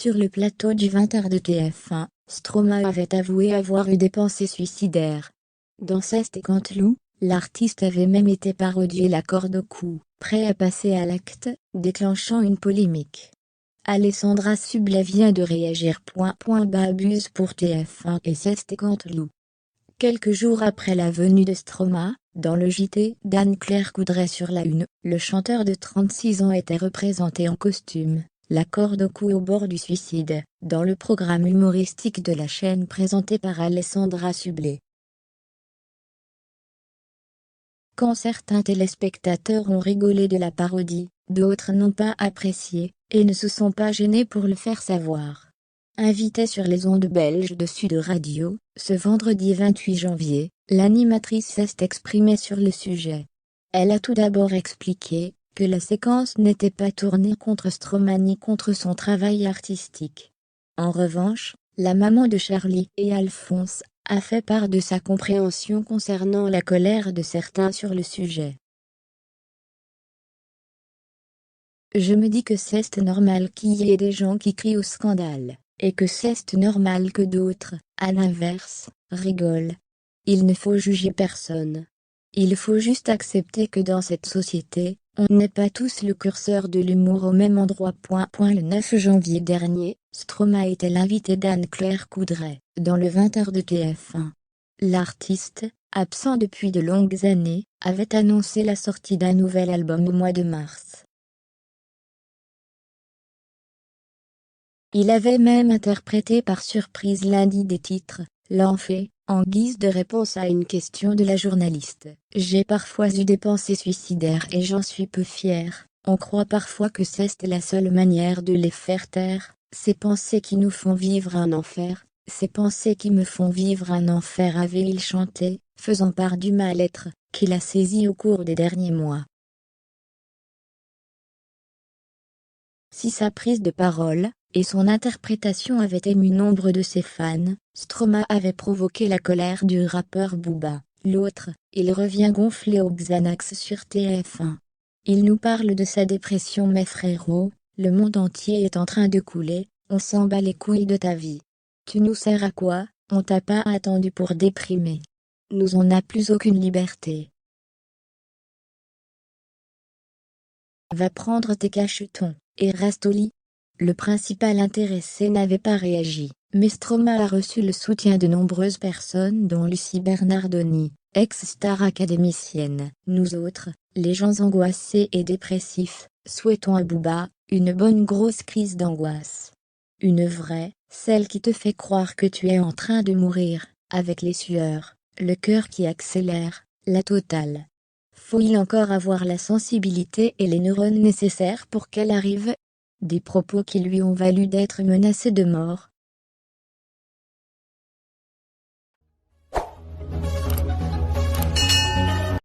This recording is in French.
Sur le plateau du 20h de TF1, Stromae avait avoué avoir eu des pensées suicidaires. Dans Ceste et Canteloup, l'artiste avait même été parodié la corde au cou, prêt à passer à l'acte, déclenchant une polémique. Alessandra Sublet vient de réagir. Abuse pour TF1 et Ceste et Canteloup. Quelques jours après la venue de Stromae, dans le JT d'Anne-Claire Coudray sur la Une, le chanteur de 36 ans était représenté en costume, la corde au cou au bord du suicide, dans le programme humoristique de la chaîne présenté par Alessandra Sublet. Quand certains téléspectateurs ont rigolé de la parodie, d'autres n'ont pas apprécié, et ne se sont pas gênés pour le faire savoir. Invitée sur les ondes belges de Sud Radio, ce vendredi 28 janvier, l'animatrice s'est exprimée sur le sujet. Elle a tout d'abord expliqué que la séquence n'était pas tournée contre Stromae ni contre son travail artistique. En revanche, la maman de Charlie et Alphonse a fait part de sa compréhension concernant la colère de certains sur le sujet. Je me dis que c'est normal qu'il y ait des gens qui crient au scandale, et que c'est normal que d'autres, à l'inverse, rigolent. Il ne faut juger personne. Il faut juste accepter que dans cette société, on n'est pas tous le curseur de l'humour au même endroit. Le 9 janvier dernier, Stromae était l'invité d'Anne-Claire Coudray, dans le 20h de TF1. L'artiste, absent depuis de longues années, avait annoncé la sortie d'un nouvel album au mois de mars. Il avait même interprété par surprise l'un des titres, L'Enfer, en guise de réponse à une question de la journaliste. J'ai parfois eu des pensées suicidaires et j'en suis peu fier. On croit parfois que c'est la seule manière de les faire taire, ces pensées qui nous font vivre un enfer, ces pensées qui me font vivre un enfer, avait-il chanté, faisant part du mal-être qu'il a saisi au cours des derniers mois. Si sa prise de parole et son interprétation avait ému nombre de ses fans, Stromae avait provoqué la colère du rappeur Booba. L'autre, il revient gonflé au Xanax sur TF1. Il nous parle de sa dépression. Mais frérot, le monde entier est en train de couler, on s'en bat les couilles de ta vie. Tu nous sers à quoi? On t'a pas attendu pour déprimer. Nous on n'a plus aucune liberté. Va prendre tes cachetons, et reste au lit. Le principal intéressé n'avait pas réagi, mais Stromae a reçu le soutien de nombreuses personnes dont Lucie Bernardoni, ex-star académicienne. Nous autres, les gens angoissés et dépressifs, souhaitons à Booba une bonne grosse crise d'angoisse. Une vraie, celle qui te fait croire que tu es en train de mourir, avec les sueurs, le cœur qui accélère, la totale. Faut-il encore avoir la sensibilité et les neurones nécessaires pour qu'elle arrive? Des propos qui lui ont valu d'être menacé de mort,